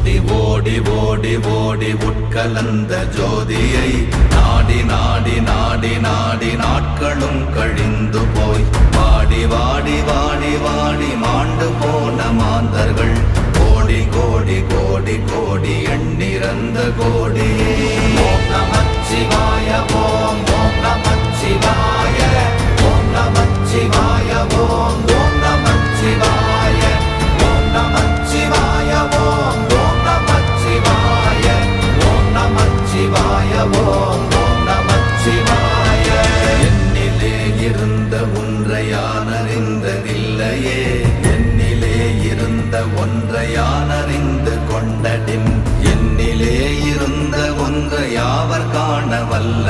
ஓடி ஓடி ஓடி ஓடி உட்கலந்த ஜோதியை நாடி நாடி நாடி நாடி நாட்களும் கழிந்து போய் வாடி வாடி வாடி வாடி மாண்டு போன மாந்தர்கள் கோடி கோடி கோடி கோடி எண்ணிறந்த கோடி. ஓம் நமச்சிவாய ஓம் ஓம் நமச்சிவாய ஓம் நமச்சிவாய ஓம் ஓம் நமச்சிவாய ஓம் நமச்சிவாய ஓம் ஓம் நமச்சிவாய ஓம் நமச்சிவாய ஓம் ஓம் நமச்சிவாய. என்னிலே இருந்த ஒன்றை யான் அறிந்ததில்லையே, என்னிலே இருந்த ஒன்றை யான் அறிந்து கொண்டடின், என்னிலே இருந்த ஒன்றை யாவர் காண வல்ல